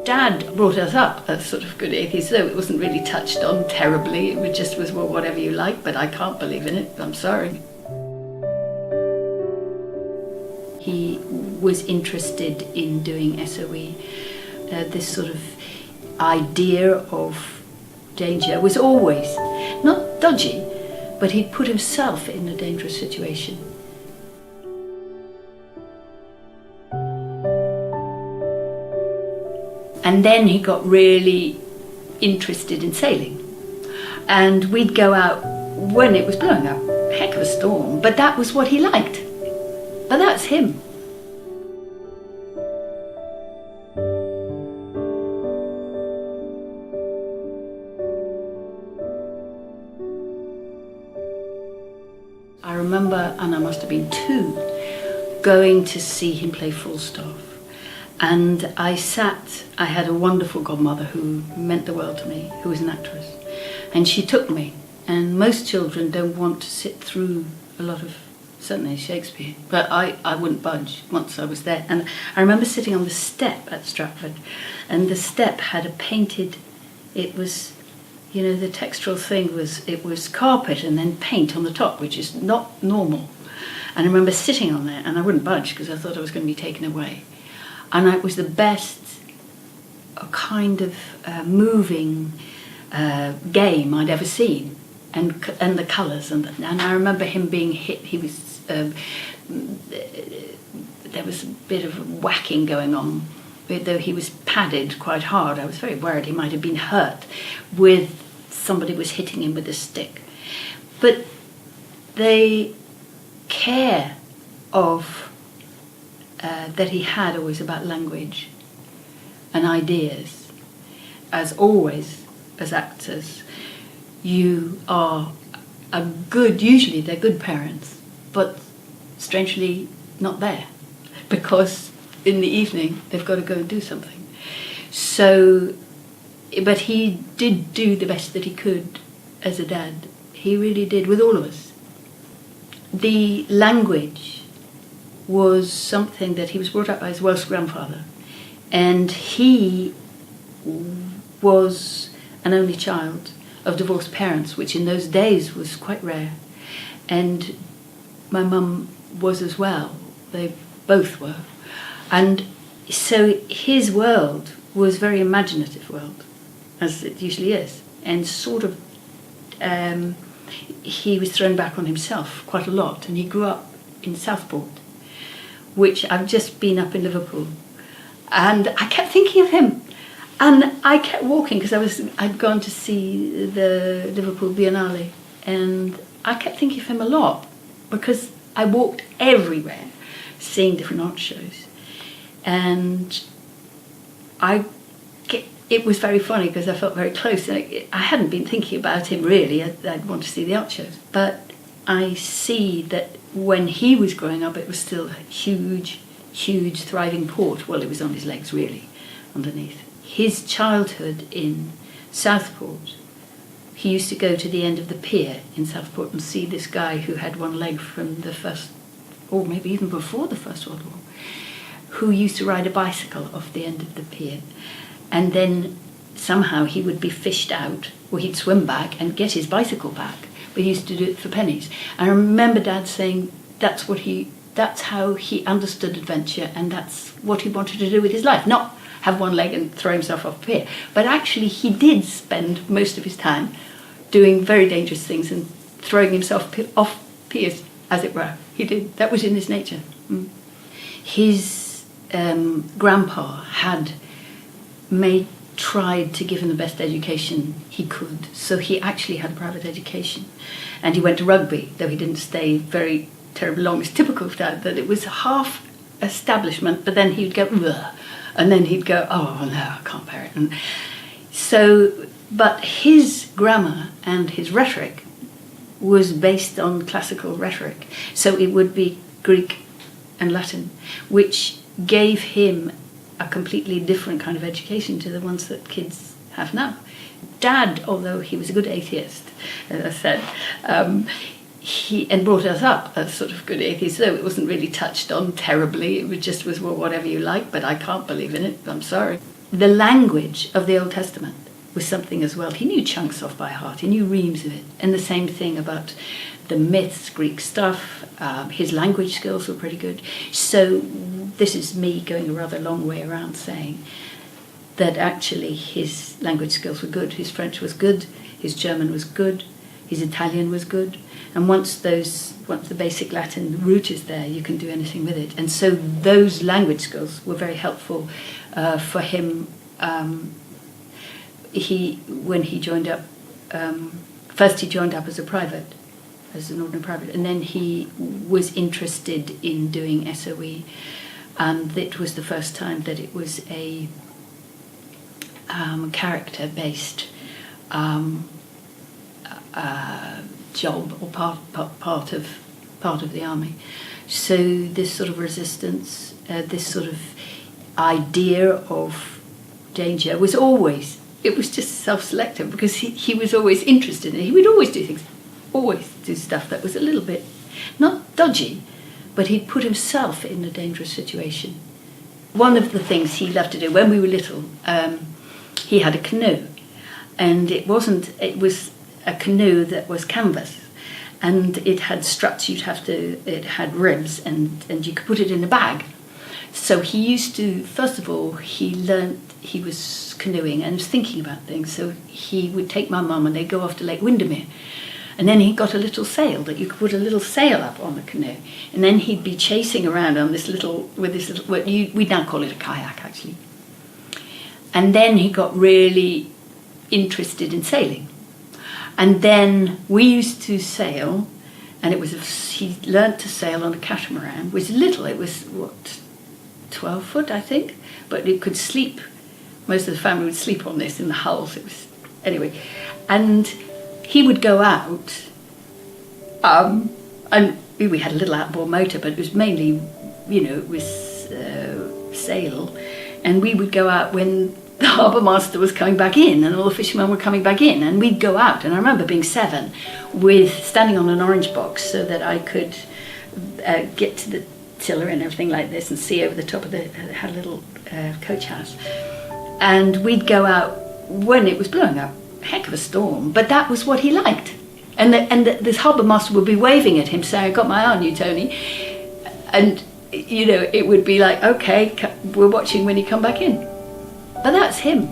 Dad brought us up as sort of good atheists, though it wasn't really touched on terribly. It just was, well, whatever you like, but I can't believe in it. I'm sorry. He was interested in doing SOE. This sort of idea of danger was always not dodgy, but he'd put himself in a dangerous situation. And then he got really interested in sailing. And we'd go out when it was blowing up, a heck of a storm, but that was what he liked. But that's him. I remember, and I must have been 2, going to see him play Falstaff. And I had a wonderful godmother who meant the world to me, who was an actress. And she took me. And most children don't want to sit through a lot of, certainly Shakespeare. But I wouldn't budge once I was there. And I remember sitting on the step at Stratford. And the step had a painted, it was, you know, the textural thing was, it was carpet and then paint on the top, which is not normal. And I remember sitting on there, and I wouldn't budge because I thought I was going to be taken away. And it was the best kind of moving game I'd ever seen, and the colours, and I remember him being hit. He was there was a bit of whacking going on, though he was padded quite hard. I was very worried he might have been hurt with somebody was hitting him with a stick. But the care of that he had always about language and ideas, as always as actors, you are usually they're good parents, but strangely not there, because in the evening they've got to go and do something. So, but he did do the best that he could as a dad. He really did, with all of us. The language was something that he was brought up by his Welsh grandfather, and he was an only child of divorced parents, which in those days was quite rare, and my mum was as well. They both were, and so his world was a very imaginative world, as it usually is, and sort of he was thrown back on himself quite a lot, and he grew up in Southport, which I've just been up in Liverpool, and I kept thinking of him, and I kept walking because I'd gone to see the Liverpool Biennale, and I kept thinking of him a lot because I walked everywhere seeing different art shows, and it was very funny because I felt very close. I hadn't been thinking about him really. I'd want to see the art shows, but I see that when he was growing up, it was still a huge, huge, thriving port. Well, it was on his legs, really, underneath. His childhood in Southport, he used to go to the end of the pier in Southport and see this guy who had one leg from the First, or maybe even before the First World War, who used to ride a bicycle off the end of the pier. And then somehow he would be fished out, or he'd swim back and get his bicycle back. But he used to do it for pennies. And I remember Dad saying that's how he understood adventure, and that's what he wanted to do with his life. Not have one leg and throw himself off a pier. But actually he did spend most of his time doing very dangerous things and throwing himself off piers, as it were. He did. That was in his nature. His grandpa had tried to give him the best education he could, so he actually had a private education, and he went to rugby, though he didn't stay very terribly long. It's typical of Dad that it was half establishment, but then he'd go ugh, and then he'd go, oh no, I can't bear it. And so, but his grammar and his rhetoric was based on classical rhetoric, so it would be Greek and Latin, which gave him a completely different kind of education to the ones that kids have now. Dad, although he was a good atheist, as I said, he brought us up as sort of good atheists, though it wasn't really touched on terribly. It just was, well, whatever you like, but I can't believe in it, I'm sorry. the language of the Old Testament was something as well. He knew chunks off by heart. He knew reams of it. And the same thing about the myths, Greek stuff. His language skills were pretty good. So this is me going a rather long way around saying that actually his language skills were good. His French was good. His German was good. His Italian was good. And once the basic Latin root is there, you can do anything with it. And so those language skills were very helpful for him. When he joined up, first he joined up as an ordinary private, and then he was interested in doing SOE, and it was the first time that it was a character-based job or part of the army. So this sort of resistance, this sort of idea of danger was always. It was just self-selective because he was always interested in it. He would always do things, always do stuff that was a little bit, not dodgy, but he'd put himself in a dangerous situation. One of the things he loved to do when we were little, he had a canoe, and it was a canoe that was canvas, and it had struts. It had ribs, and you could put it in a bag. So he used to, first of all, he was canoeing and was thinking about things. So he would take my mum and they'd go off to Lake Windermere. And then he got a little sail that you could put a little sail up on the canoe. And then he'd be chasing around on this little, we now call it a kayak actually. And then he got really interested in sailing. And then we used to sail, and he learnt to sail on a catamaran, which is little. It was, 12 foot, I think, but it could sleep. Most of the family would sleep on this in the hulls. Anyway, and he would go out, and we had a little outboard motor, but it was mainly, it was sail, and we would go out when the harbour master was coming back in, and all the fishermen were coming back in, and we'd go out. And I remember being 7, standing on an orange box so that I could get to the tiller and everything like this and see over the top of it had a little coach house, and we'd go out when it was blowing up a heck of a storm, but that was what he liked, and this harbour master would be waving at him saying, "I got my eye on you, Tony," and it would be like, okay, we're watching when you come back in. But that's him.